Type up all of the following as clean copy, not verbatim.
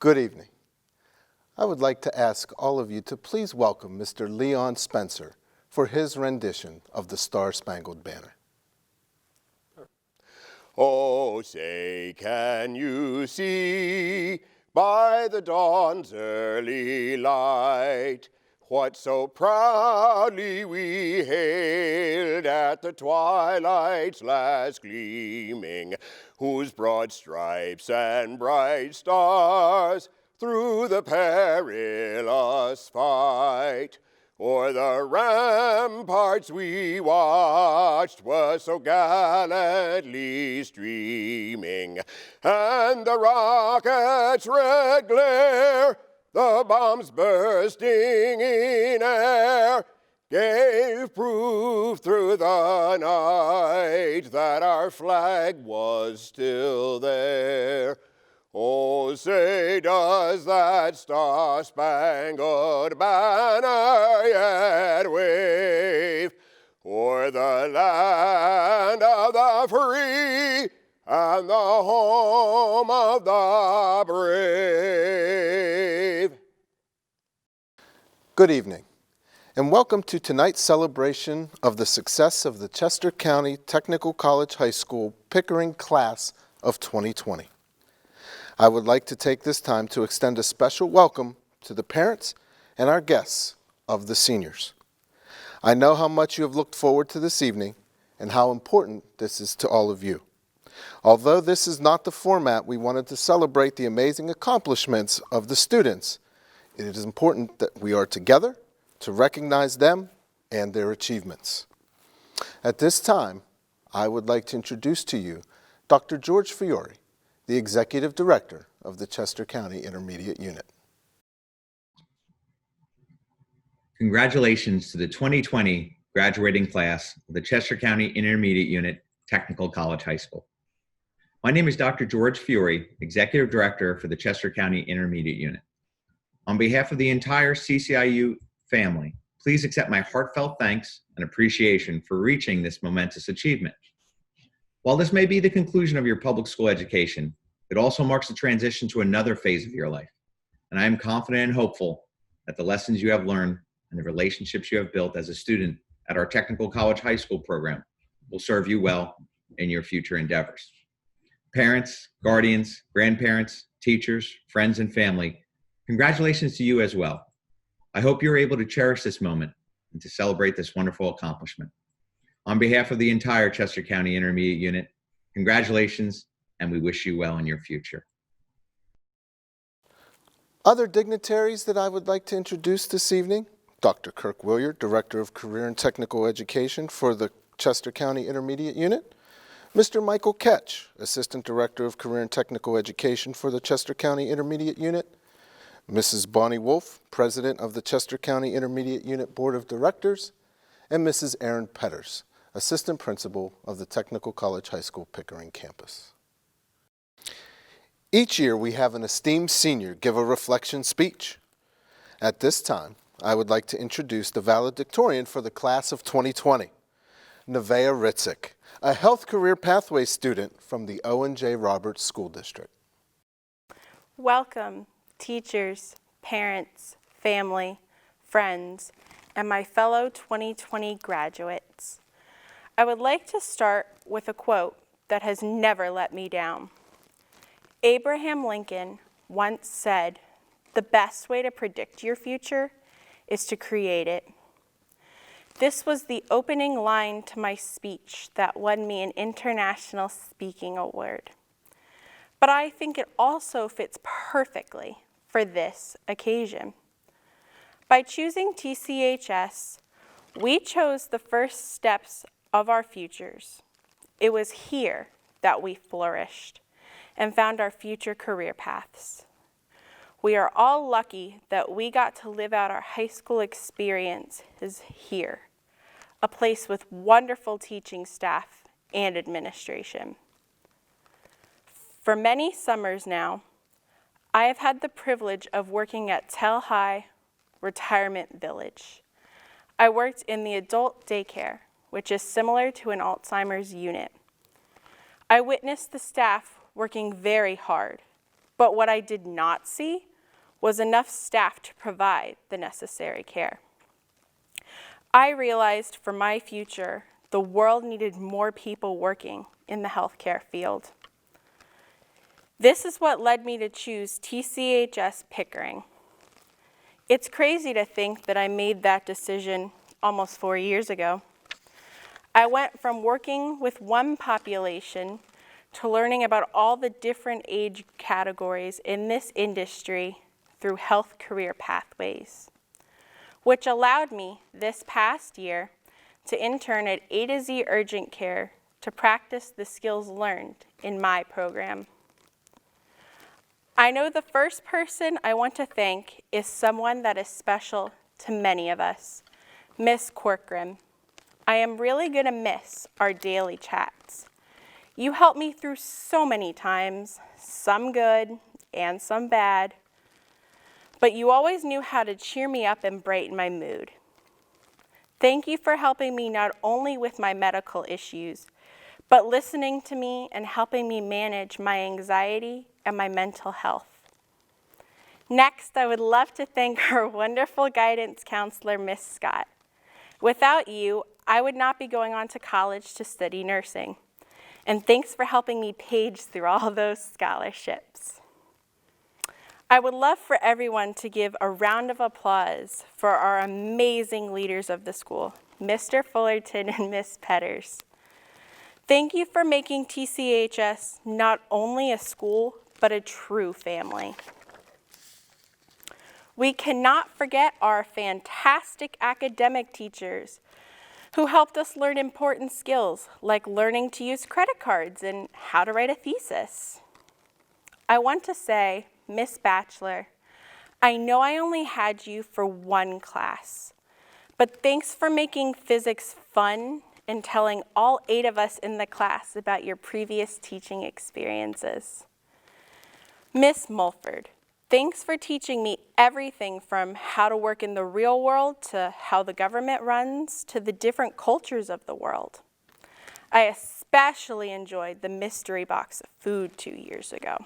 Good evening. I would like to ask all of you to please welcome Mr. Leon Spencer for his rendition of the Star-Spangled Banner. Oh, say, can you see by the dawn's early light what so proudly we hailed at the twilight's last gleaming, whose broad stripes and bright stars through the perilous fight o'er the ramparts we watched was so gallantly streaming, and the rocket's red glare, the bombs bursting in air, gave proof through the night that our flag was still there. Oh, say, does that star-spangled banner yet wave o'er the land of the free and the home of the brave? Good evening, and welcome to tonight's celebration of the success of the Chester County Technical College High School Pickering Class of 2020. I would like to take this time to extend a special welcome to the parents and our guests of the seniors. I know how much you have looked forward to this evening and how important this is to all of you. Although this is not the format we wanted to celebrate the amazing accomplishments of the students, it is important that we are together to recognize them and their achievements. At this time, I would like to introduce to you Dr. George Fiore, the Executive Director of the Chester County Intermediate Unit. Congratulations to the 2020 graduating class of the Chester County Intermediate Unit Technical College High School. My name is Dr. George Fiore, Executive Director for the Chester County Intermediate Unit. On behalf of the entire CCIU family, please accept my heartfelt thanks and appreciation for reaching this momentous achievement. While this may be the conclusion of your public school education, it also marks the transition to another phase of your life. And I am confident and hopeful that the lessons you have learned and the relationships you have built as a student at our Technical College High School program will serve you well in your future endeavors. Parents, guardians, grandparents, teachers, friends, and family, congratulations to you as well. I hope you're able to cherish this moment and to celebrate this wonderful accomplishment. On behalf of the entire Chester County Intermediate Unit, congratulations, and we wish you well in your future. Other dignitaries that I would like to introduce this evening: Dr. Kirk Williard, Director of Career and Technical Education for the Chester County Intermediate Unit; Mr. Michael Ketch, Assistant Director of Career and Technical Education for the Chester County Intermediate Unit; Mrs. Bonnie Wolf, President of the Chester County Intermediate Unit Board of Directors; and Mrs. Erin Petters, Assistant Principal of the Technical College High School Pickering campus. Each year we have an esteemed senior give a reflection speech. At this time, I would like to introduce the valedictorian for the class of 2020, Nevaeh Ritzik, a health career pathway student from the Owen J. Roberts School District. Welcome, teachers, parents, family, friends, and my fellow 2020 graduates. I would like to start with a quote that has never let me down. Abraham Lincoln once said, "The best way to predict your future is to create it." This was the opening line to my speech that won me an International Speaking Award. But I think it also fits perfectly for this occasion. By choosing TCHS, we chose the first steps of our futures. It was here that we flourished and found our future career paths. We are all lucky that we got to live out our high school experiences here, a place with wonderful teaching staff and administration. For many summers now, I have had the privilege of working at Tell High Retirement Village. I worked in the adult daycare, which is similar to an Alzheimer's unit. I witnessed the staff working very hard But what I did not see was enough staff to provide the necessary care. I realized for my future, the world needed more people working in the healthcare field. This is what led me to choose TCHS Pickering. It's crazy to think that I made that decision almost 4 years ago. I went from working with one population to learning about all the different age categories in this industry through health career pathways, which allowed me this past year to intern at A to Z Urgent Care to practice the skills learned in my program. I know the first person I want to thank is someone that is special to many of us, Miss Corcoran. I am really gonna miss our daily chats. You helped me through so many times, some good and some bad, but you always knew how to cheer me up and brighten my mood. Thank you for helping me not only with my medical issues, but listening to me and helping me manage my anxiety and my mental health. Next, I would love to thank our wonderful guidance counselor, Miss Scott. Without you, I would not be going on to college to study nursing. And thanks for helping me page through all those scholarships. I would love for everyone to give a round of applause for our amazing leaders of the school, Mr. Fullerton and Miss Petters. Thank you for making TCHS not only a school, but a true family. We cannot forget our fantastic academic teachers who helped us learn important skills like learning to use credit cards and how to write a thesis. I want to say, Miss Batchelor, I know I only had you for one class, but thanks for making physics fun and telling all 8 of us in the class about your previous teaching experiences. Miss Mulford, thanks for teaching me everything from how to work in the real world to how the government runs to the different cultures of the world. I especially enjoyed the mystery box of food 2 years ago.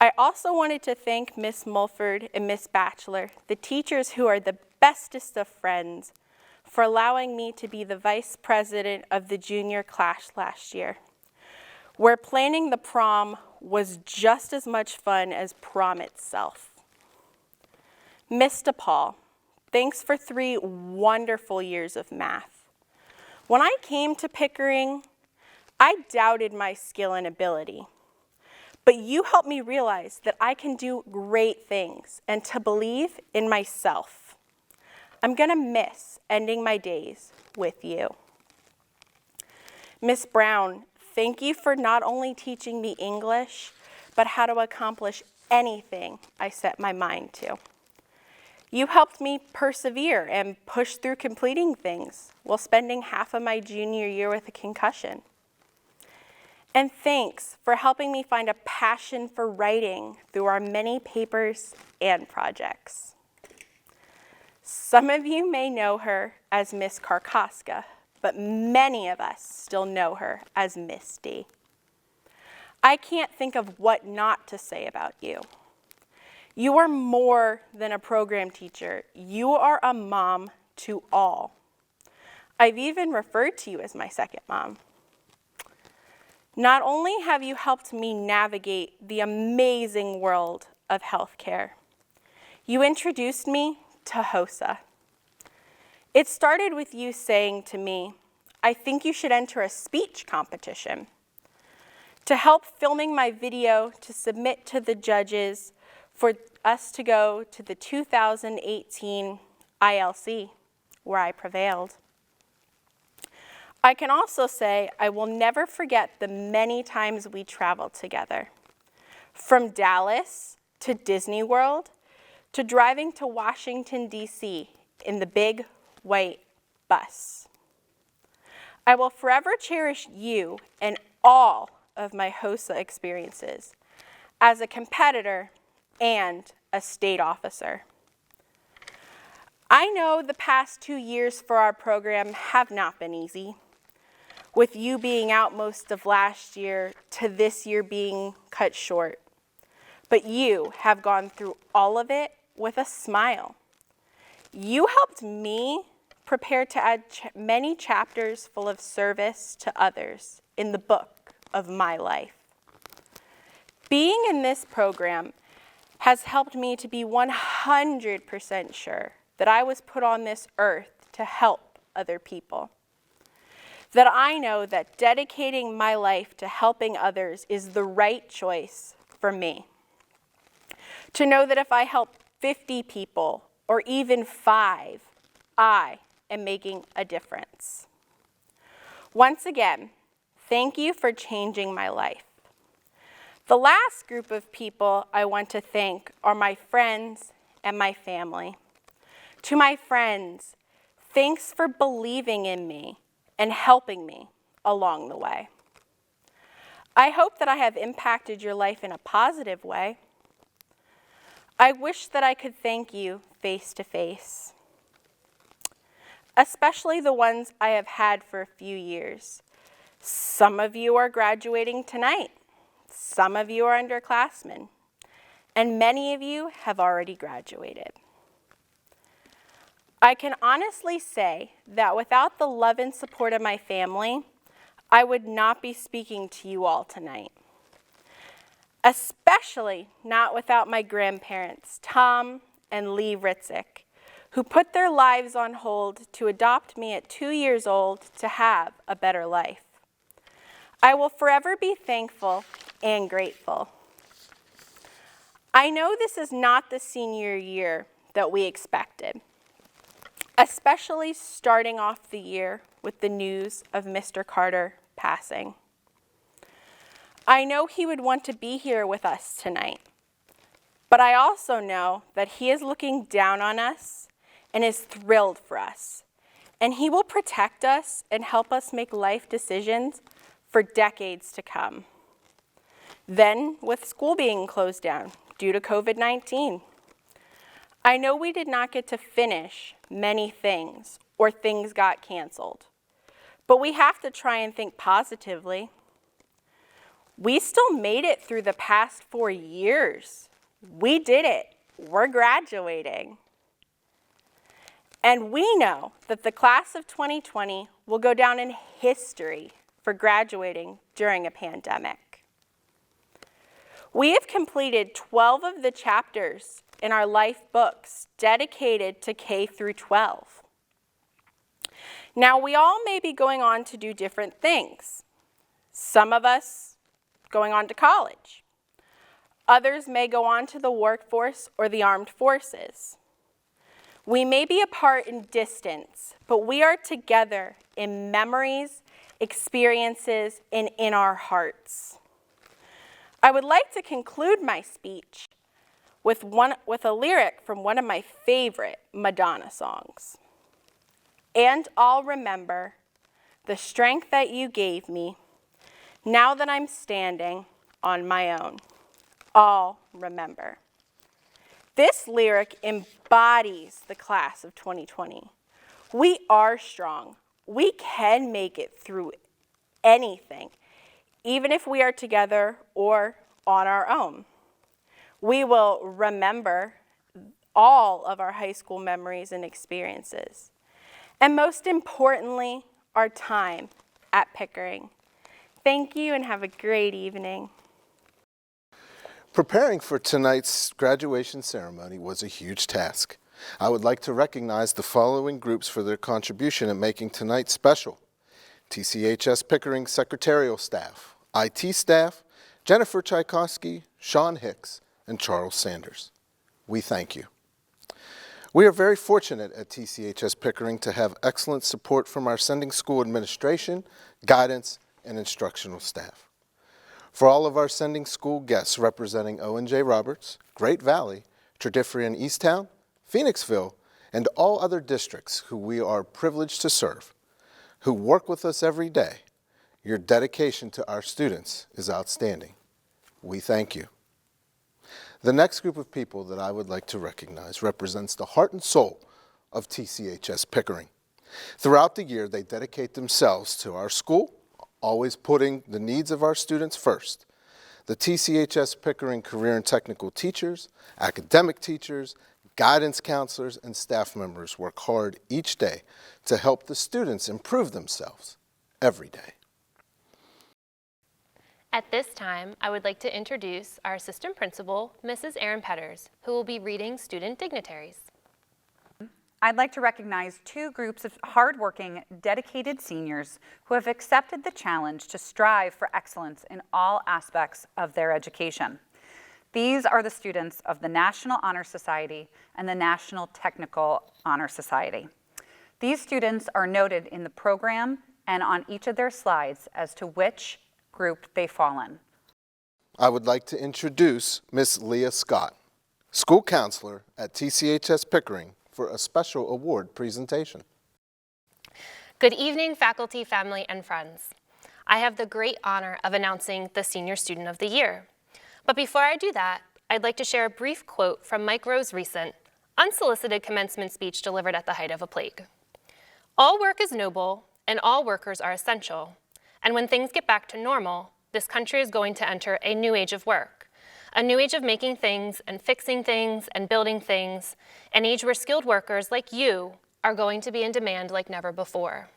I also wanted to thank Miss Mulford and Miss Batchelor, the teachers who are the bestest of friends, for allowing me to be the vice president of the junior class last year, where planning the prom was just as much fun as prom itself. Miss DePaul, thanks for 3 wonderful years of math. When I came to Pickering, I doubted my skill and ability, but you helped me realize that I can do great things and to believe in myself. I'm gonna miss ending my days with you. Miss Brown, thank you for not only teaching me English, but how to accomplish anything I set my mind to. You helped me persevere and push through completing things while spending half of my junior year with a concussion. And thanks for helping me find a passion for writing through our many papers and projects. Some of you may know her as Miss Karkoska, but many of us still know her as Miss D. I can't think of what not to say about you. You are more than a program teacher. You are a mom to all. I've even referred to you as my second mom. Not only have you helped me navigate the amazing world of healthcare, you introduced me to HOSA. It started with you saying to me, I think you should enter a speech competition. To help filming my video to submit to the judges for us to go to the 2018 ILC, where I prevailed. I can also say I will never forget the many times we traveled together. From Dallas to Disney World, to driving to Washington, D.C. in the big white bus. I will forever cherish you and all of my HOSA experiences as a competitor and a state officer. I know the past 2 years for our program have not been easy, with you being out most of last year to this year being cut short. but you have gone through all of it with a smile. You helped me prepare to add many chapters full of service to others in the book of my life. Being in this program has helped me to be 100% sure that I was put on this earth to help other people. That I know that dedicating my life to helping others is the right choice for me. To know that if I help 50 people or even 5, I am making a difference. Once again, thank you for changing my life. The last group of people I want to thank are my friends and my family. To my friends, thanks for believing in me and helping me along the way. I hope that I have impacted your life in a positive way. I wish that I could thank you face to face, especially the ones I have had for a few years. Some of you are graduating tonight. Some of you are underclassmen, and many of you have already graduated. I can honestly say that without the love and support of my family, I would not be speaking to you all tonight. Especially not without my grandparents, Tom and Lee Ritzik, who put their lives on hold to adopt me at 2 years old to have a better life. I will forever be thankful and grateful. I know this is not the senior year that we expected, especially starting off the year with the news of Mr. Carter passing. I know he would want to be here with us tonight, but I also know that he is looking down on us and is thrilled for us, and he will protect us and help us make life decisions for decades to come. Then, with school being closed down due to COVID-19, I know we did not get to finish many things or things got canceled, but we have to try and think positively. We still made it through the past 4 years. We did it. We're graduating. And we know that the class of 2020 will go down in history for graduating during a pandemic. We have completed 12 of the chapters in our life books dedicated to K through 12. Now, we all may be going on to do different things. Some of us going on to college. Others may go on to the workforce or the armed forces. We may be apart in distance, but we are together in memories, experiences, and in our hearts. I would like to conclude my speech with a lyric from one of my favorite Madonna songs. And I'll remember the strength that you gave me now that I'm standing on my own. I'll remember. This lyric embodies the class of 2020. We are strong. We can make it through anything, even if we are together or on our own. We will remember all of our high school memories and experiences. And most importantly, our time at Pickering. Thank you and have a great evening. Preparing for tonight's graduation ceremony was a huge task. I would like to recognize the following groups for their contribution in making tonight special. TCHS Pickering secretarial staff, IT staff, Jennifer Tchaikovsky, Sean Hicks, and Charles Sanders. We thank you. We are very fortunate at TCHS Pickering to have excellent support from our sending school administration, guidance, and instructional staff. For all of our sending school guests representing O&J Roberts, Great Valley, Tredyffrin and Easttown, Phoenixville, and all other districts who we are privileged to serve, who work with us every day, your dedication to our students is outstanding. We thank you. The next group of people that I would like to recognize represents the heart and soul of TCHS Pickering. Throughout the year, they dedicate themselves to our school, always putting the needs of our students first. The TCHS Pickering Career and Technical teachers, academic teachers, guidance counselors, and staff members work hard each day to help the students improve themselves every day. At this time, I would like to introduce our assistant principal, Mrs. Erin Petters, who will be reading student dignitaries. I'd like to recognize two groups of hardworking, dedicated seniors who have accepted the challenge to strive for excellence in all aspects of their education. These are the students of the National Honor Society and the National Technical Honor Society. These students are noted in the program and on each of their slides as to which group they fall in. I would like to introduce Miss Leah Scott, school counselor at TCHS Pickering, for a special award presentation. Good evening, faculty, family, and friends. I have the great honor of announcing the Senior Student of the Year. But before I do that, I'd like to share a brief quote from Mike Rowe's recent, unsolicited commencement speech delivered at the height of a plague. "All work is noble, and all workers are essential. And when things get back to normal, this country is going to enter a new age of work. A new age of making things and fixing things and building things, an age where skilled workers like you are going to be in demand like never before."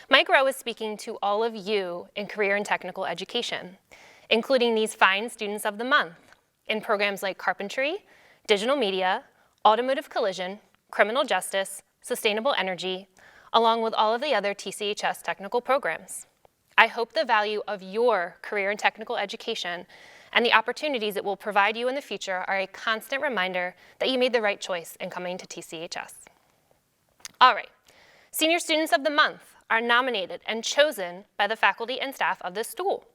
Mike Rowe is speaking to all of you in career and technical education, including these fine students of the month in programs like carpentry, digital media, automotive collision, criminal justice, sustainable energy, along with all of the other TCHS technical programs. I hope the value of your career and technical education and the opportunities it will provide you in the future are a constant reminder that you made the right choice in coming to TCHS. All right, Senior Students of the Month are nominated and chosen by the faculty and staff of this school.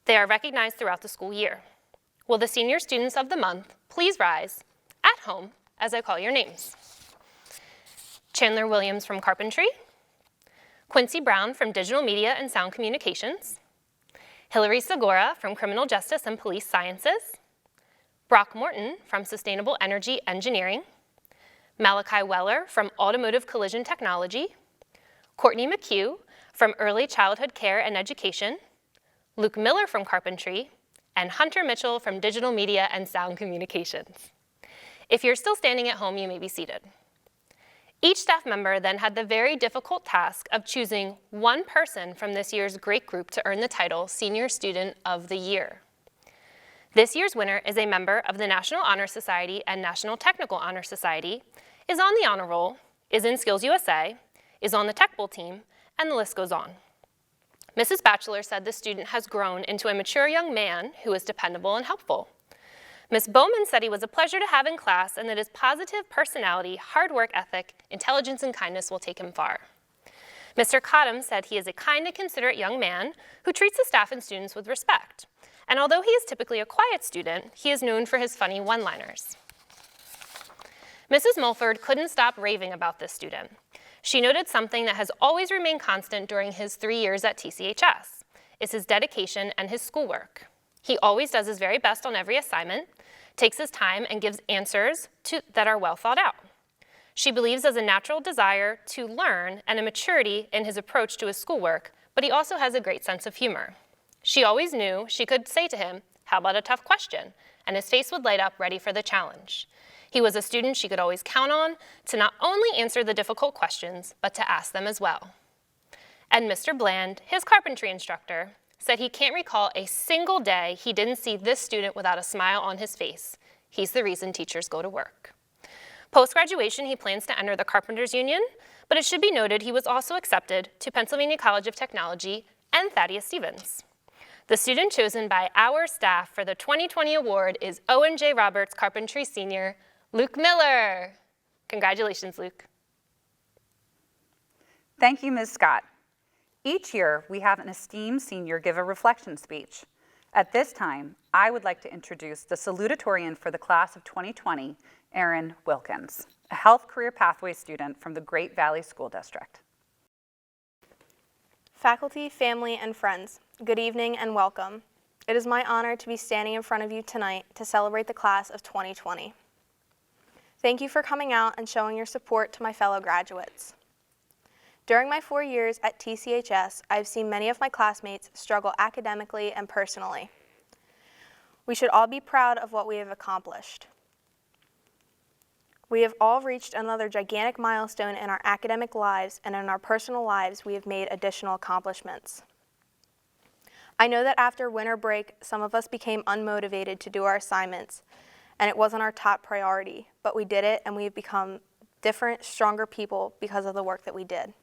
They are recognized throughout the school year. Will the Senior Students of the Month please rise at home as I call your names? Chandler Williams from Carpentry, Quincy Brown from Digital Media and Sound Communications, Hillary Segura from Criminal Justice and Police Sciences, Brock Morton from Sustainable Energy Engineering, Malachi Weller from Automotive Collision Technology, Courtney McHugh from Early Childhood Care and Education, Luke Miller from Carpentry, and Hunter Mitchell from Digital Media and Sound Communications. If you're still standing at home, you may be seated. Each staff member then had the very difficult task of choosing one person from this year's great group to earn the title Senior Student of the Year. This year's winner is a member of the National Honor Society and National Technical Honor Society, is on the honor roll, is in Skills USA, is on the Tech Bowl team, and the list goes on. Mrs. Batchelor said the student has grown into a mature young man who is dependable and helpful. Ms. Bowman said he was a pleasure to have in class and that his positive personality, hard work ethic, intelligence, and kindness will take him far. Mr. Cottom said he is a kind and considerate young man who treats the staff and students with respect. And although he is typically a quiet student, he is known for his funny one-liners. Mrs. Mulford couldn't stop raving about this student. She noted something that has always remained constant during his 3 years at TCHS, is his dedication and his schoolwork. He always does his very best on every assignment, takes his time, and gives answers that are well thought out. She believes there's a natural desire to learn and a maturity in his approach to his schoolwork, but he also has a great sense of humor. She always knew she could say to him, "How about a tough question?" and his face would light up ready for the challenge. He was a student she could always count on to not only answer the difficult questions, but to ask them as well. And Mr. Bland, his carpentry instructor, said he can't recall a single day he didn't see this student without a smile on his face. He's the reason teachers go to work. Post-graduation, he plans to enter the Carpenters Union, but it should be noted he was also accepted to Pennsylvania College of Technology and Thaddeus Stevens. The student chosen by our staff for the 2020 award is Owen J. Roberts Carpentry Senior, Luke Miller. Congratulations, Luke. Thank you, Ms. Scott. Each year, we have an esteemed senior give a reflection speech. At this time, I would like to introduce the Salutatorian for the class of 2020, Erin Wilkins, a health career pathway student from the Great Valley School District. Faculty, family, and friends, good evening and welcome. It is my honor to be standing in front of you tonight to celebrate the class of 2020. Thank you for coming out and showing your support to my fellow graduates. During my 4 years at TCHS, I've seen many of my classmates struggle academically and personally. We should all be proud of what we have accomplished. We have all reached another gigantic milestone in our academic lives, and in our personal lives, we have made additional accomplishments. I know that after winter break, some of us became unmotivated to do our assignments, and it wasn't our top priority, but we did it, and we have become different, stronger people because of the work that we did.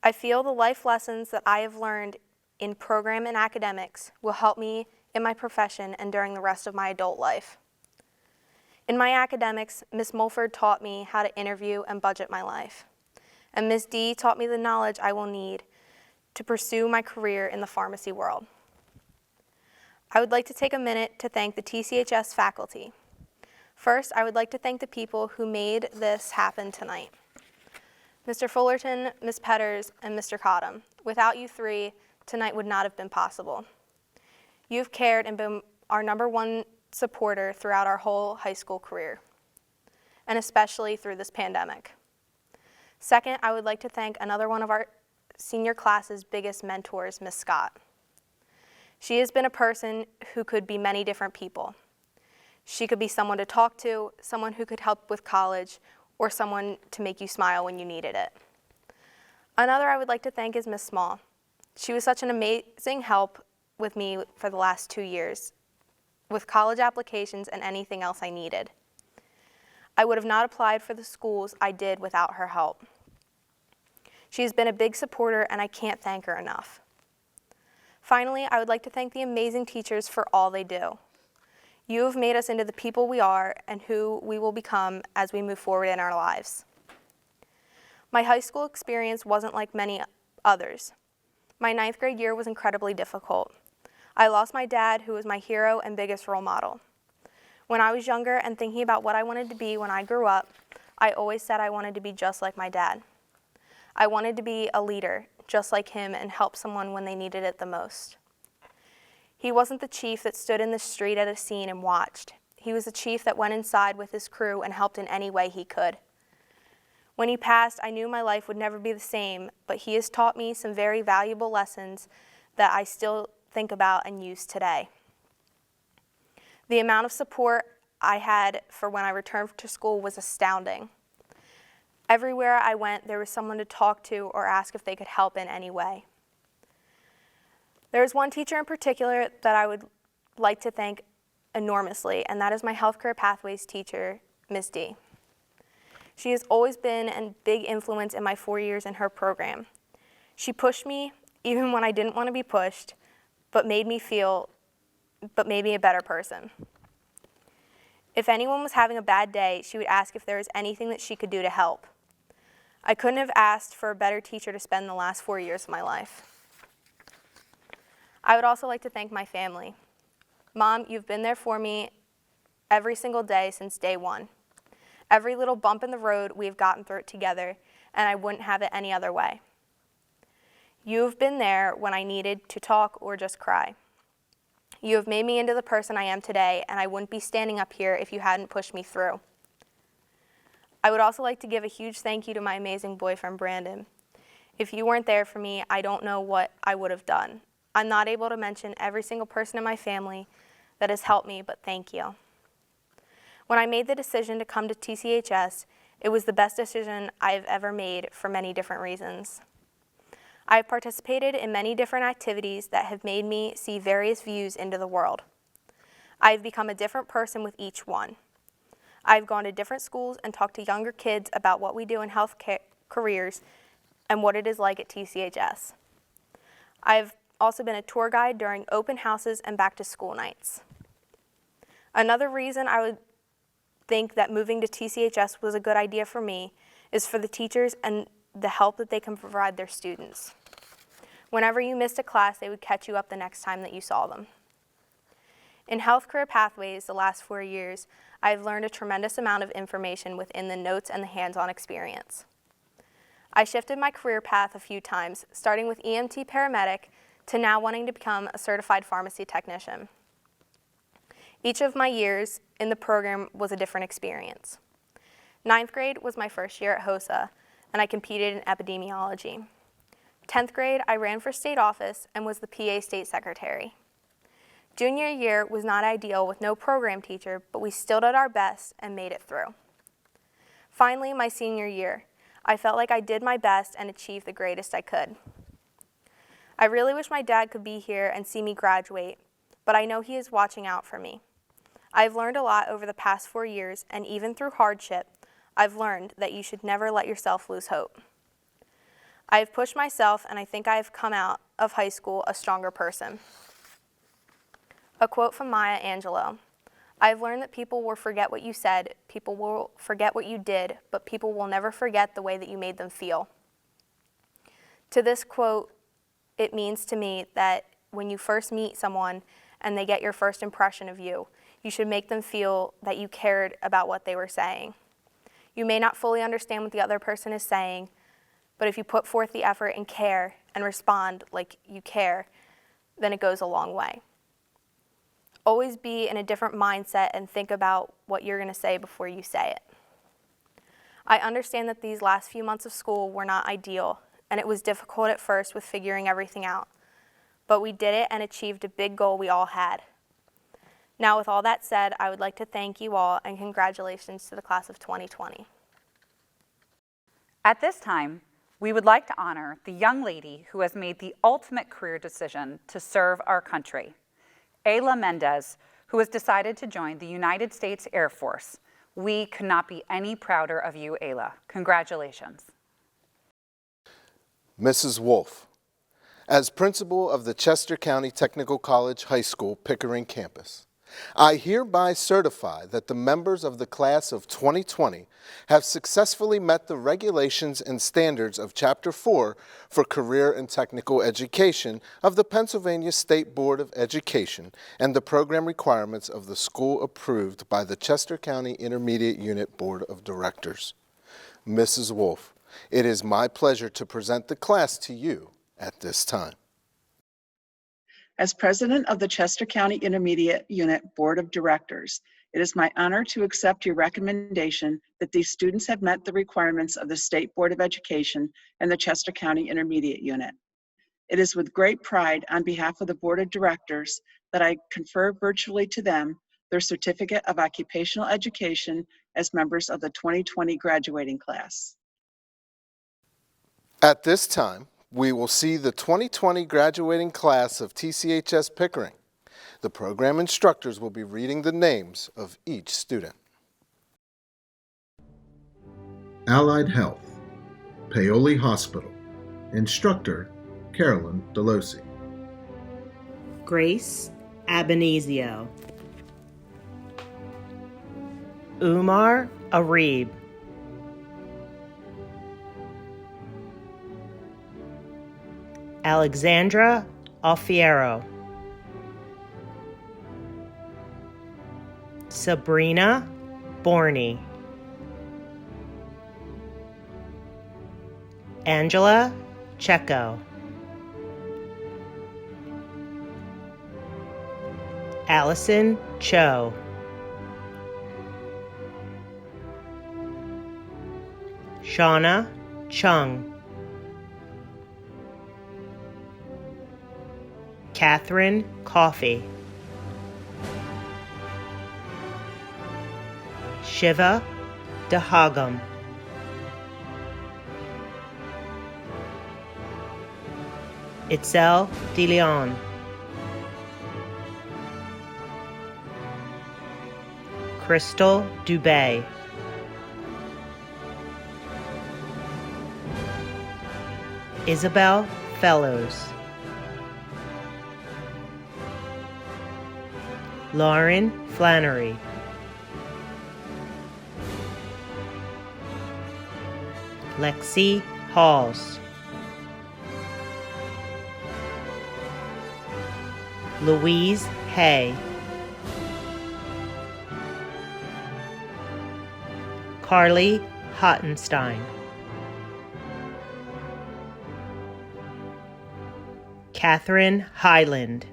I feel the life lessons that I have learned in program and academics will help me in my profession and during the rest of my adult life. In my academics, Ms. Mulford taught me how to interview and budget my life, and Ms. D taught me the knowledge I will need to pursue my career in the pharmacy world. I would like to take a minute to thank the TCHS faculty. First, I would like to thank the people who made this happen tonight. Mr. Fullerton, Ms. Petters, and Mr. Cottom. Without you three, tonight would not have been possible. You've cared and been our #1 supporter throughout our whole high school career, and especially through this pandemic. Second, I would like to thank another one of our senior class's biggest mentors, Ms. Scott. She has been a person who could be many different people. She could be someone to talk to, someone who could help with college, or someone to make you smile when you needed it. Another I would like to thank is Ms. Small. She was such an amazing help with me for the last 2 years, with college applications and anything else I needed. I would have not applied for the schools I did without her help. She has been a big supporter, and I can't thank her enough. Finally, I would like to thank the amazing teachers for all they do. You have made us into the people we are and who we will become as we move forward in our lives. My high school experience wasn't like many others. My 9th grade year was incredibly difficult. I lost my dad, who was my hero and biggest role model. When I was younger and thinking about what I wanted to be when I grew up, I always said I wanted to be just like my dad. I wanted to be a leader, just like him, and help someone when they needed it the most. He wasn't the chief that stood in the street at a scene and watched. He was the chief that went inside with his crew and helped in any way he could. When he passed, I knew my life would never be the same, but he has taught me some very valuable lessons that I still think about and use today. The amount of support I had for when I returned to school was astounding. Everywhere I went, there was someone to talk to or ask if they could help in any way. There is one teacher in particular that I would like to thank enormously, and that is my Health Career Pathways teacher, Ms. D. She has always been a big influence in my 4 years in her program. She pushed me even when I didn't want to be pushed, but made me a better person. If anyone was having a bad day, she would ask if there was anything that she could do to help. I couldn't have asked for a better teacher to spend the last 4 years of my life. I would also like to thank my family. Mom, you've been there for me every single day since day one. Every little bump in the road, we've gotten through it together, and I wouldn't have it any other way. You've been there when I needed to talk or just cry. You have made me into the person I am today, and I wouldn't be standing up here if you hadn't pushed me through. I would also like to give a huge thank you to my amazing boyfriend, Brandon. If you weren't there for me, I don't know what I would have done. I'm not able to mention every single person in my family that has helped me, but thank you. When I made the decision to come to TCHS, it was the best decision I have ever made for many different reasons. I have participated in many different activities that have made me see various views into the world. I have become a different person with each one. I have gone to different schools and talked to younger kids about what we do in health careers and what it is like at TCHS. I have also been a tour guide during open houses and back to school nights. Another reason I would think that moving to TCHS was a good idea for me is for the teachers and the help that they can provide their students. Whenever you missed a class, they would catch you up the next time that you saw them. In Health Career Pathways the last 4 years, I've learned a tremendous amount of information within the notes and the hands-on experience. I shifted my career path a few times, starting with EMT paramedic to now wanting to become a certified pharmacy technician. Each of my years in the program was a different experience. 9th grade was my first year at HOSA, and I competed in epidemiology. 10th grade, I ran for state office and was the PA state secretary. Junior year was not ideal with no program teacher, but we still did our best and made it through. Finally, my senior year, I felt like I did my best and achieved the greatest I could. I really wish my dad could be here and see me graduate, but I know he is watching out for me. I've learned a lot over the past 4 years, and even through hardship, I've learned that you should never let yourself lose hope. I have pushed myself, and I think I have come out of high school a stronger person. A quote from Maya Angelou: "I've learned that people will forget what you said, people will forget what you did, but people will never forget the way that you made them feel." To this quote, it means to me that when you first meet someone and they get your first impression of you, you should make them feel that you cared about what they were saying. You may not fully understand what the other person is saying, but if you put forth the effort and care and respond like you care, then it goes a long way. Always be in a different mindset and think about what you're going to say before you say it. I understand that these last few months of school were not ideal, and it was difficult at first with figuring everything out. But we did it and achieved a big goal we all had. Now, with all that said, I would like to thank you all and congratulations to the class of 2020. At this time, we would like to honor the young lady who has made the ultimate career decision to serve our country, Ayla Mendez, who has decided to join the United States Air Force. We could not be any prouder of you, Ayla. Congratulations. Mrs. Wolf, as principal of the Chester County Technical College High School Pickering campus, I hereby certify that the members of the class of 2020 have successfully met the regulations and standards of Chapter 4 for Career and Technical Education of the Pennsylvania State Board of Education and the program requirements of the school approved by the Chester County Intermediate Unit Board of Directors. Mrs. Wolf, it is my pleasure to present the class to you at this time. As president of the Chester County Intermediate Unit Board of Directors, it is my honor to accept your recommendation that these students have met the requirements of the State Board of Education and the Chester County Intermediate Unit. It is with great pride on behalf of the Board of Directors that I confer virtually to them their Certificate of Occupational Education as members of the 2020 graduating class. At this time, we will see the 2020 graduating class of TCHS Pickering. The program instructors will be reading the names of each student. Allied Health, Paoli Hospital. Instructor, Carolyn Delosi. Grace Abenizio. Umar Arib. Alexandra Alfiero. Sabrina Borney. Angela Checo. Allison Cho. Shauna Chung. Catherine Coffey. Shiva Dahagam. Itzel DeLeon. Crystal Dubé. Isabel Fellows. Lauren Flannery. Lexi Halls. Louise Hay. Carly Hottenstein. Catherine Highland.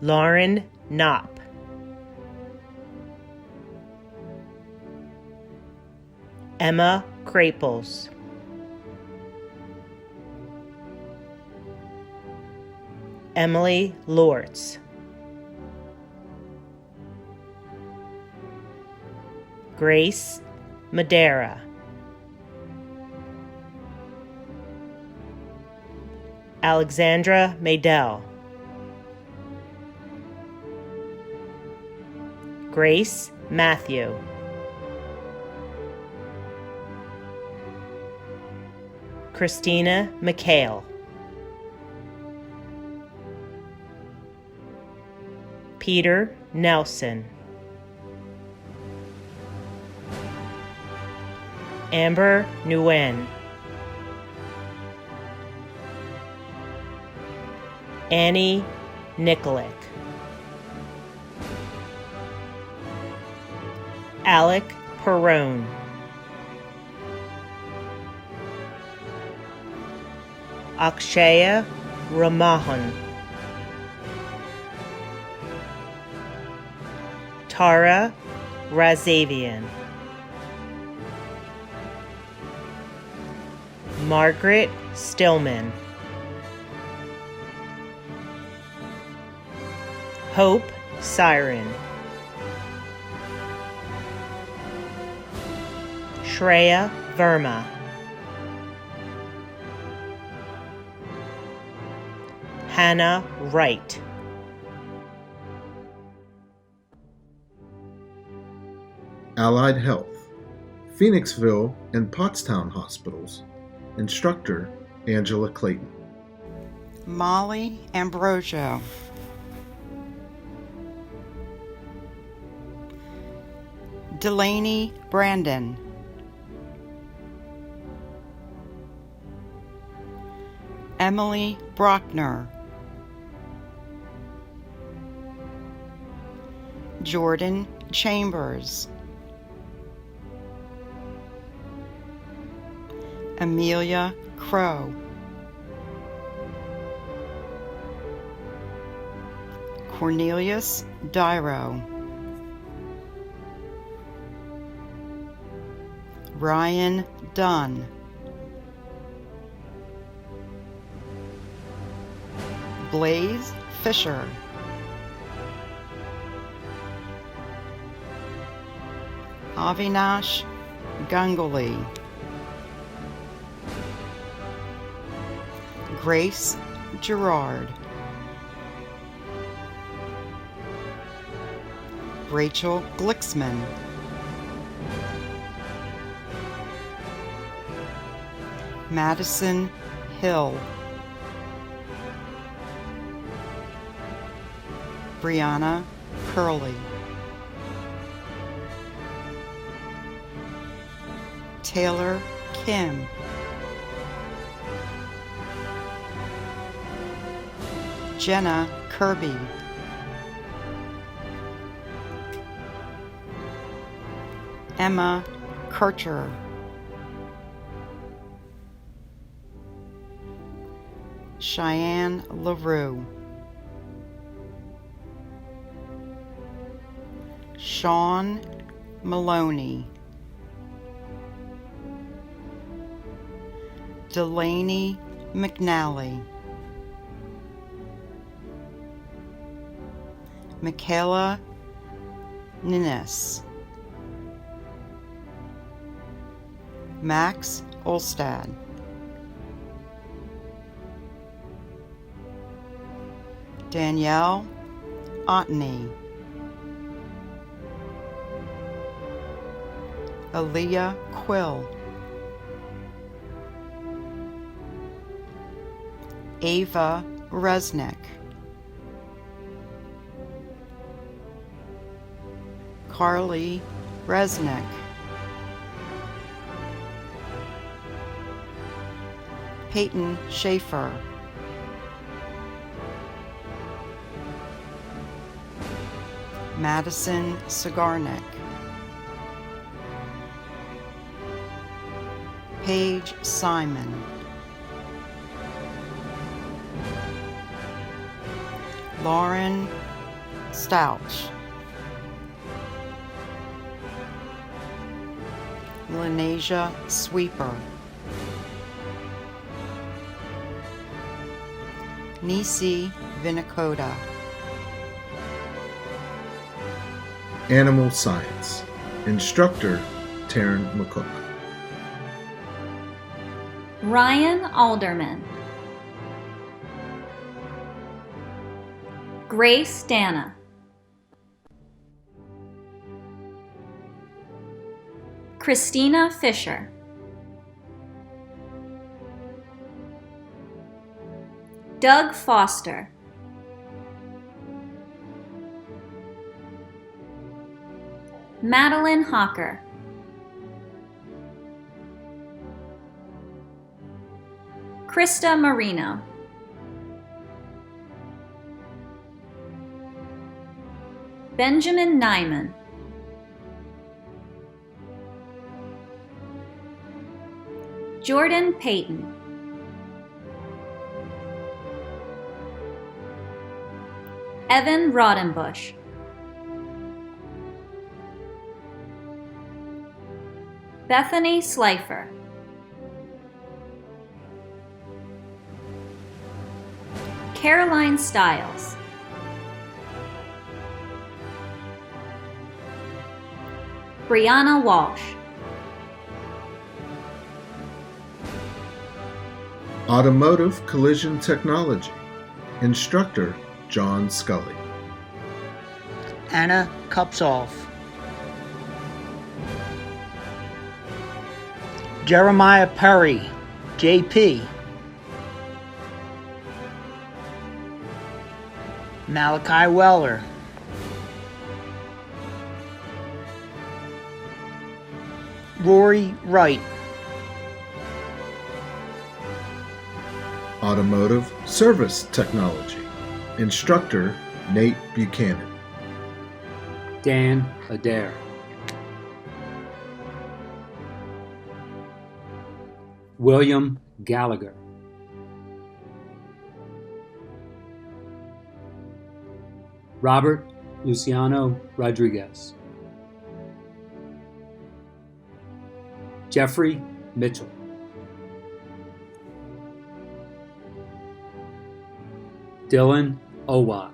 Lauren Knopp. Emma Craples. Emily Lortz. Grace Madera. Alexandra Maydell. Grace Matthew. Christina McHale. Peter Nelson. Amber Nguyen. Annie Nikolic. Alec Perrone. Akshaya Ramahan. Tara Razavian. Margaret Stillman. Hope Siren. Shreya Verma. Hannah Wright. Allied Health, Phoenixville and Pottstown Hospitals. Instructor Angela Clayton. Molly Ambrosio. Delaney Brandon. Emily Brockner. Jordan Chambers. Amelia Crow. Cornelius Dyro. Ryan Dunn. Blaze Fisher. Avinash Ganguly. Grace Gerard. Rachel Glixman. Madison Hill. Brianna Curley. Taylor Kim. Jenna Kirby. Emma Kircher. Cheyenne LaRue. Sean Maloney. Delaney McNally. Michaela Ninnis. Max Olstad. Danielle Otney. Aaliyah Quill. Ava Resnick. Carly Resnick. Peyton Schaefer. Madison Sigarnik. Paige Simon. Lauren Stouch. Lenasia Sweeper. Nisi Vinakota. Animal Science. Instructor, Taryn McCook. Ryan Alderman. Grace Dana. Christina Fisher. Doug Foster. Madeline Hawker. Krista Marino. Benjamin Nyman. Jordan Payton. Evan Rodenbush. Bethany Slifer. Caroline Stiles. Brianna Walsh. Automotive Collision Technology. Instructor, John Scully. Anna Kupsov. Jeremiah Perry, JP. Malachi Weller. Rory Wright. Automotive Service Technology. Instructor, Nate Buchanan. Dan Adair. William Gallagher. Robert Luciano Rodriguez. Jeffrey Mitchell. Dylan Owad.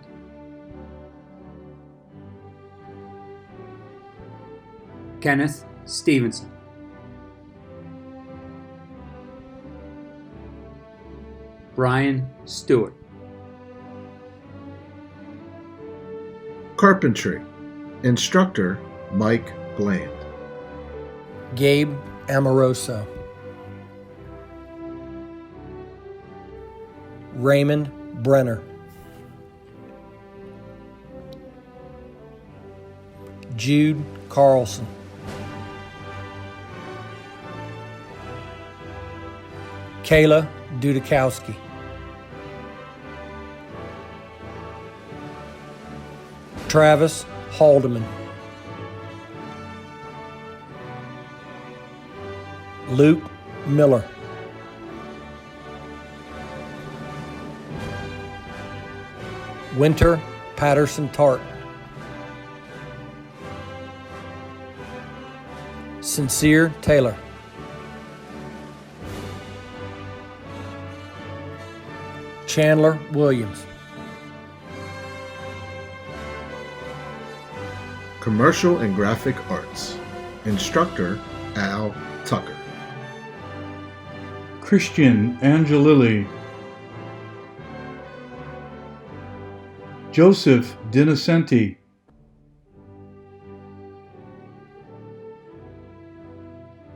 Kenneth Stevenson. Brian Stewart. Carpentry. Instructor, Mike Bland. Gabe Amoroso. Raymond Brenner. Jude Carlson. Kayla Dudakowski. Travis Haldeman. Luke Miller. Winter Patterson Tart. Sincere Taylor. Chandler Williams. Commercial and Graphic Arts. Instructor, Al Tucker. Christian Angelilli. Joseph Dinocenti.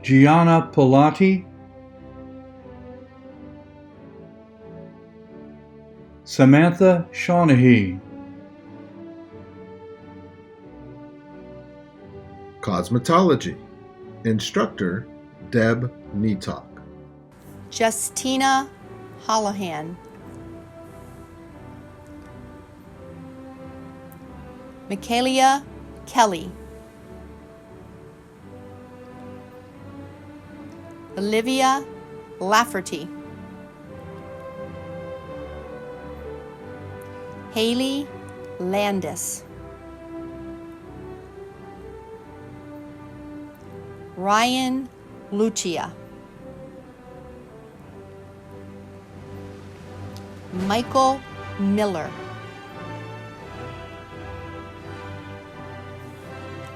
Gianna Pilati. Samantha Shawnee. Cosmetology. Instructor, Deb Neatalk. Justina Holohan. Michaelia Kelly. Olivia Lafferty. Haley Landis. Ryan, Lucia. Michael Miller.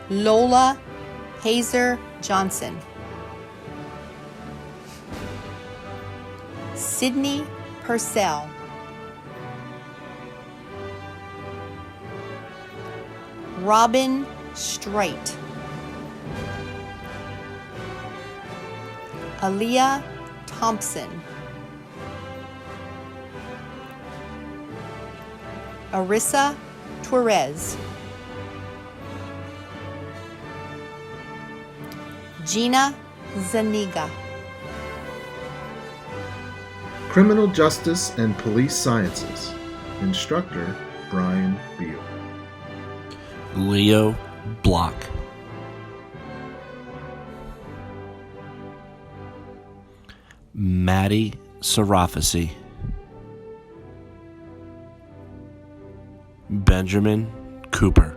Lola Hazer Johnson. Sydney Purcell. Robin Straight. Aaliyah Thompson. Arissa Torres. Gina Zaniga. Criminal Justice and Police Sciences. Instructor Brian Beal. Leo Block. Maddie Sarafasi. Benjamin Cooper.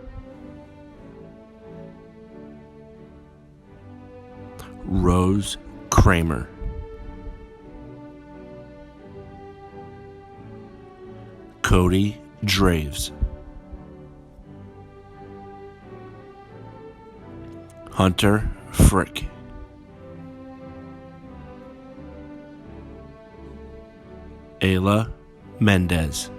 Rose Kramer. Cody Draves. Hunter Frick. Ayla Mendez.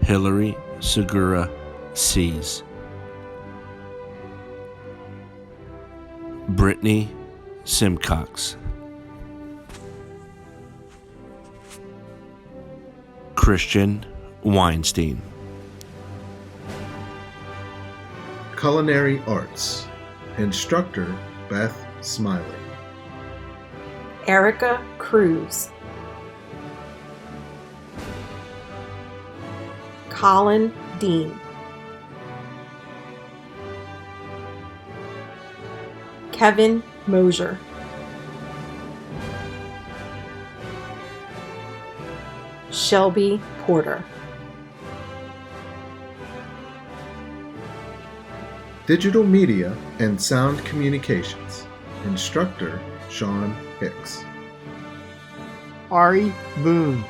Hillary Segura Seas. Brittany Simcox. Christian Weinstein. Culinary Arts. Instructor Beth Smiley. Erica Cruz. Colin Dean. Kevin Mosier. Shelby Porter. Digital Media and Sound Communications. Instructor Sean Hicks. Ari Boone.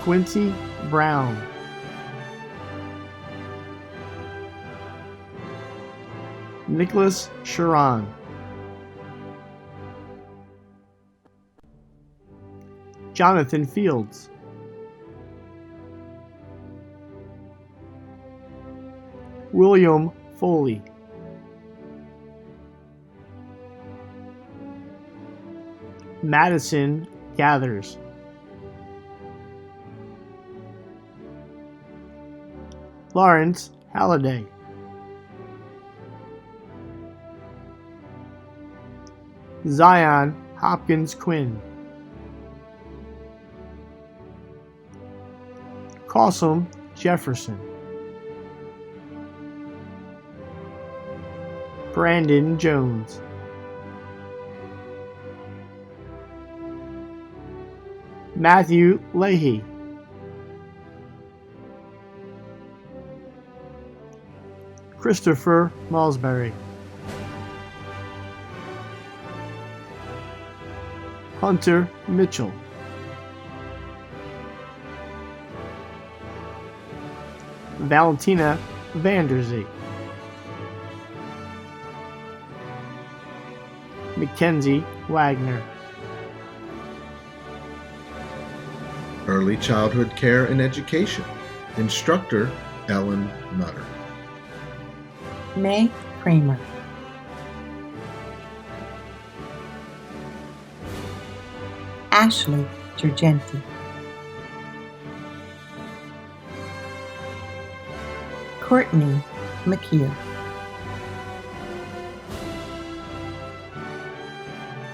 Quincy Brown. Nicholas Sharon. Jonathan Fields. William Foley. Madison Gathers. Lawrence Halliday. Zion Hopkins Quinn. Cossum Jefferson. Brandon Jones. Matthew Leahy. Christopher Malsbury. Hunter Mitchell. Valentina Vanderzee. Mackenzie Wagner. Early Childhood Care and Education. Instructor Ellen Nutter. May Kramer. Ashley Turgenti. Courtney McHugh.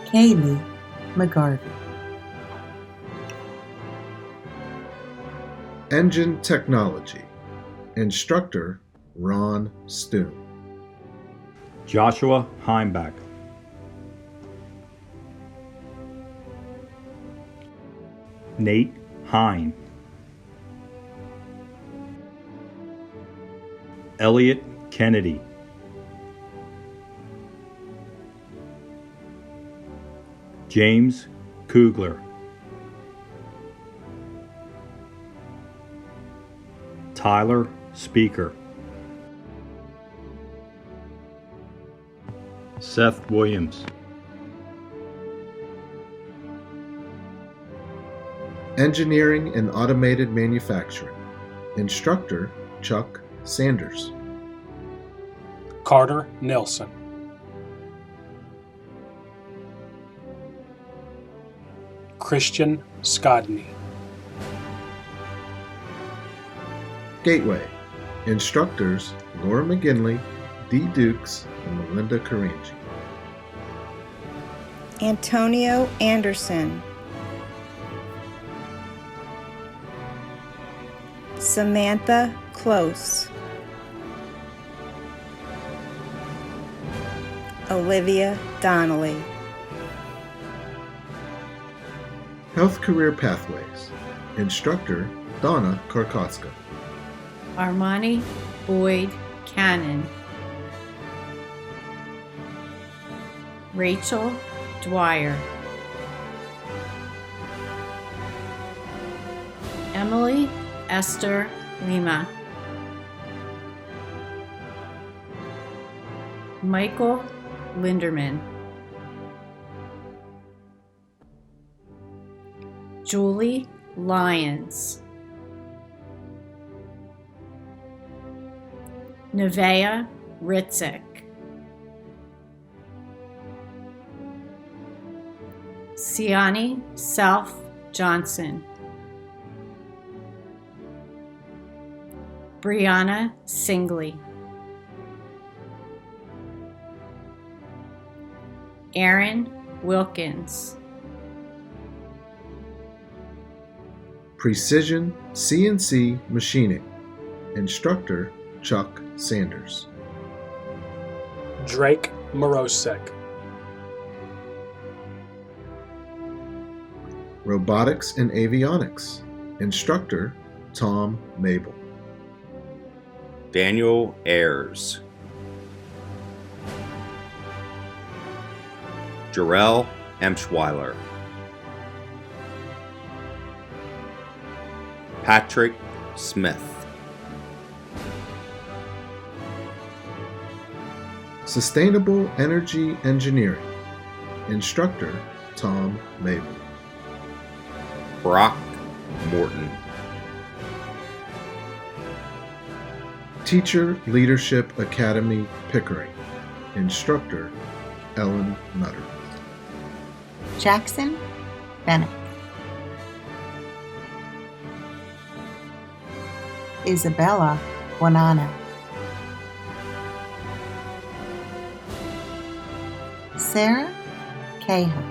Kaylee McGarvey. Engine Technology. Instructor Ron Stoon. Joshua Heimbach. Nate Hine. Elliot Kennedy. James Kugler, Tyler Speaker, Seth Williams, Engineering and Automated Manufacturing, Instructor Chuck Sanders. Carter Nelson. Christian Skodny. Gateway, Instructors Laura McGinley, Dee Dukes, and Melinda Carangi. Antonio Anderson, Samantha Close, Olivia Donnelly. Health Career Pathways, Instructor Donna Karkowska. Armani Boyd Cannon, Rachel Dwyer, Emily Esther Lima, Michael Linderman, Julie Lyons, Nevaeh Ritzik, Siani Self Johnson, Brianna Singley, Aaron Wilkins, Precision CNC Machining, Instructor Chuck Sanders. Drake Morosek. Robotics and Avionics, Instructor Tom Mabel. Daniel Ayers. Jarrell Emschweiler. Patrick Smith. Sustainable Energy Engineering, Instructor Tom Mabel. Brock Morton. Teacher Leadership Academy Pickering, Instructor Ellen Nutter. Jackson Bennett, Isabella Wanana, Sarah Cahill,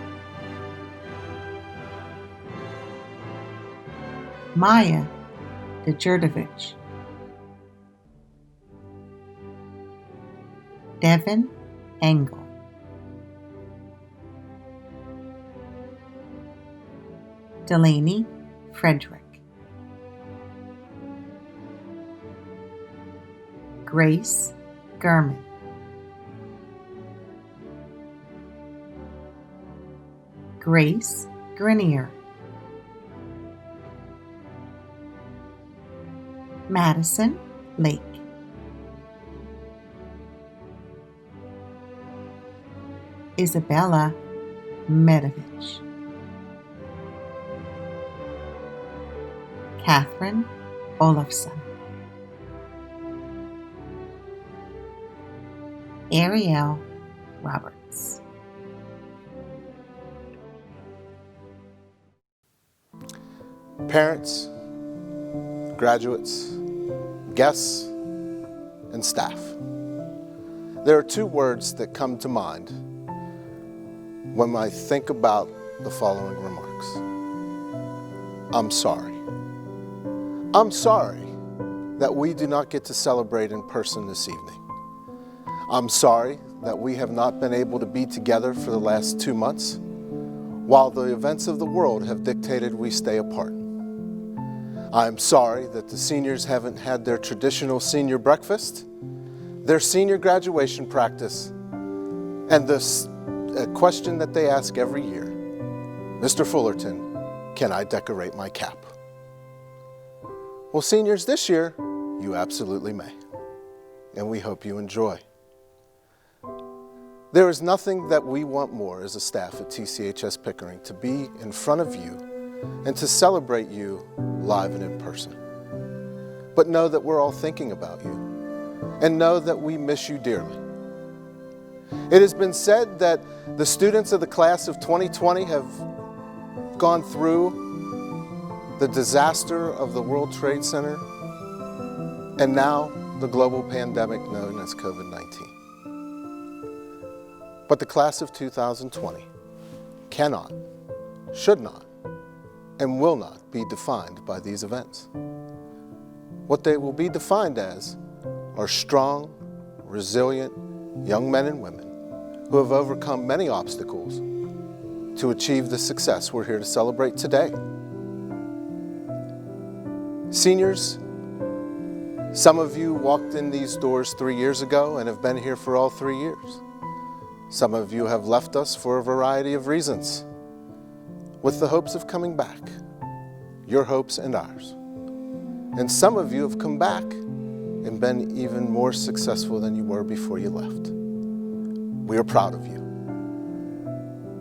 Maya Djurdjevic, Devin Engel, Delaney Frederick, Grace Gurman, Grace Grenier, Madison Lake, Isabella Medovich, Catherine Olafson, Ariel Roberts. Parents, graduates, guests, and staff. There are two words that come to mind when I think about the following remarks. I'm sorry. I'm sorry that we do not get to celebrate in person this evening. I'm sorry that we have not been able to be together for the last 2 months, while the events of the world have dictated we stay apart. I'm sorry that the seniors haven't had their traditional senior breakfast, their senior graduation practice, and the question that they ask every year, Mr. Fullerton, can I decorate my cap? Well, seniors, this year, you absolutely may, and we hope you enjoy. There is nothing that we want more as a staff at TCHS Pickering to be in front of you and to celebrate you live and in person. But know that we're all thinking about you, and know that we miss you dearly. It has been said that the students of the class of 2020 have gone through the disaster of the World Trade Center and now the global pandemic known as COVID-19. But the class of 2020 cannot, should not, and will not be defined by these events. What they will be defined as are strong, resilient young men and women who have overcome many obstacles to achieve the success we're here to celebrate today. Seniors, some of you walked in these doors 3 years ago and have been here for all 3 years. Some of you have left us for a variety of reasons, with the hopes of coming back, your hopes and ours. And some of you have come back and been even more successful than you were before you left. We are proud of you.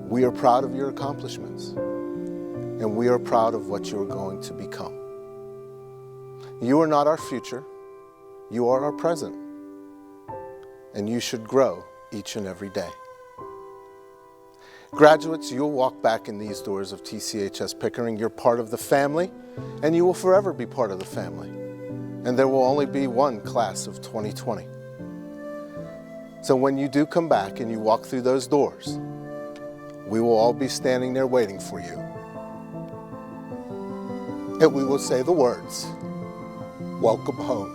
We are proud of your accomplishments, and we are proud of what you are going to become. You are not our future, you are our present, and you should grow each and every day. Graduates, you'll walk back in these doors of TCHS Pickering. You're part of the family, and you will forever be part of the family. And there will only be one class of 2020. So when you do come back and you walk through those doors, we will all be standing there waiting for you. And we will say the words, "Welcome home."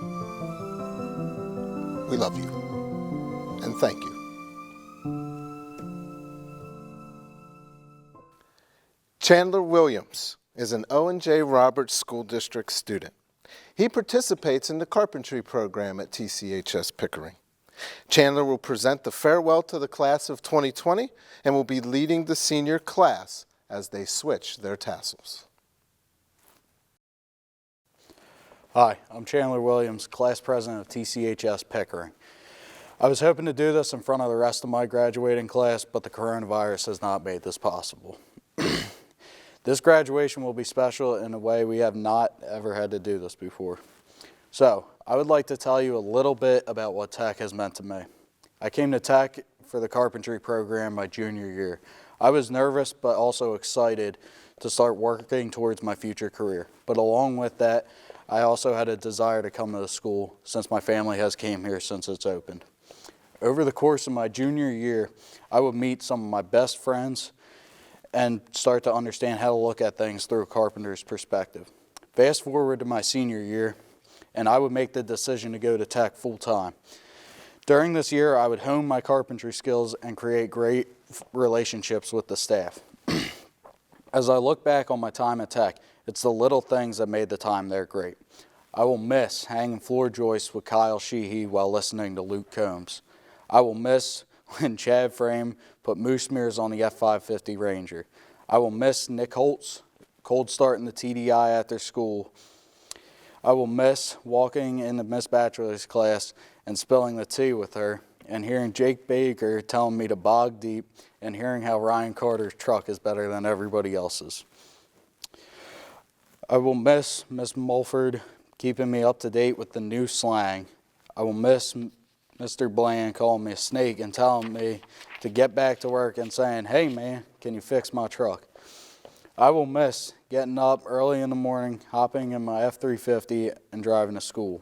We love you, and thank you. Chandler Williams is an O&J Roberts School District student. He participates in the carpentry program at TCHS Pickering. Chandler will present the farewell to the class of 2020 and will be leading the senior class as they switch their tassels. Hi, I'm Chandler Williams, class president of TCHS Pickering. I was hoping to do this in front of the rest of my graduating class, but the coronavirus has not made this possible. This graduation will be special in a way we have not ever had to do this before. So, I would like to tell you a little bit about what Tech has meant to me. I came to Tech for the carpentry program my junior year. I was nervous but also excited to start working towards my future career. But along with that, I also had a desire to come to the school since my family has came here since it's opened. Over the course of my junior year, I would meet some of my best friends and start to understand how to look at things through a carpenter's perspective. Fast forward to my senior year, and I would make the decision to go to Tech full time. During this year, I would hone my carpentry skills and create great relationships with the staff. As I look back on my time at Tech, it's the little things that made the time there great. I will miss hanging floor joists with Kyle Sheehy while listening to Luke Combs. I will miss when Chad Frame put moose mirrors on the F550 Ranger. I will miss Nick Holtz cold starting the TDI after school. I will miss walking into Miss Batchelor's class and spilling the tea with her and hearing Jake Baker telling me to bog deep and hearing how Ryan Carter's truck is better than everybody else's. I will miss Miss Mulford keeping me up to date with the new slang. I will miss Mr. Bland calling me a snake and telling me to get back to work and saying, "Hey man, can you fix my truck?" I will miss getting up early in the morning, hopping in my F350 and driving to school.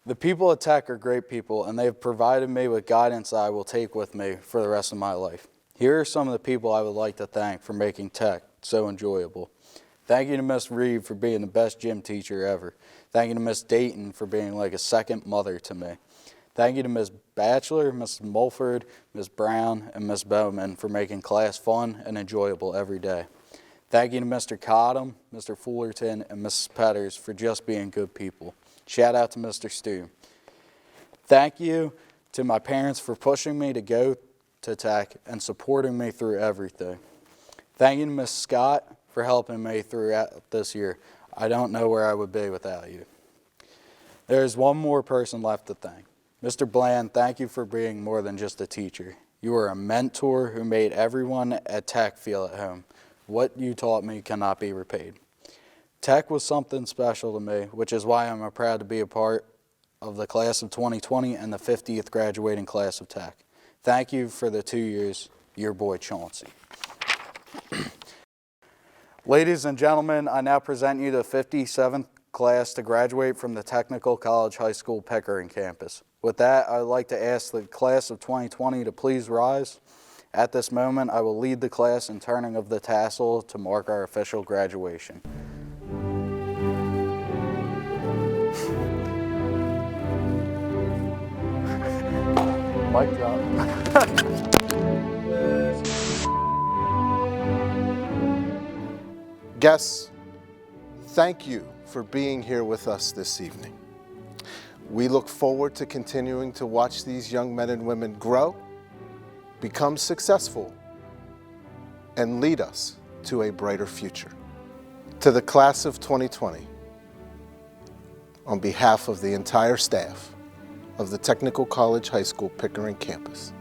The people at Tech are great people, and they've provided me with guidance that I will take with me for the rest of my life. Here are some of the people I would like to thank for making Tech so enjoyable. Thank you to Miss Reed for being the best gym teacher ever. Thank you to Miss Dayton for being like a second mother to me. Thank you to Ms. Batchelor, Ms. Mulford, Ms. Brown, and Ms. Bowman for making class fun and enjoyable every day. Thank you to Mr. Cottom, Mr. Fullerton, and Mrs. Petters for just being good people. Shout out to Mr. Stu. Thank you to my parents for pushing me to go to Tech and supporting me through everything. Thank you to Ms. Scott for helping me throughout this year. I don't know where I would be without you. There's one more person left to thank. Mr. Bland, thank you for being more than just a teacher. You are a mentor who made everyone at Tech feel at home. What you taught me cannot be repaid. Tech was something special to me, which is why I'm proud to be a part of the class of 2020 and the 50th graduating class of Tech. Thank you for the 2 years, your boy Chauncey. Ladies and gentlemen, I now present you the 57th class to graduate from the Technical College High School Pickering campus. With that, I'd like to ask the class of 2020 to please rise. At this moment, I will lead the class in turning of the tassel to mark our official graduation. Mic drop. Guests, thank you for being here with us this evening. We look forward to continuing to watch these young men and women grow, become successful, and lead us to a brighter future. To the class of 2020, on behalf of the entire staff of the Technical College High School Pickering campus,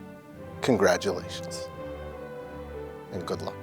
congratulations and good luck.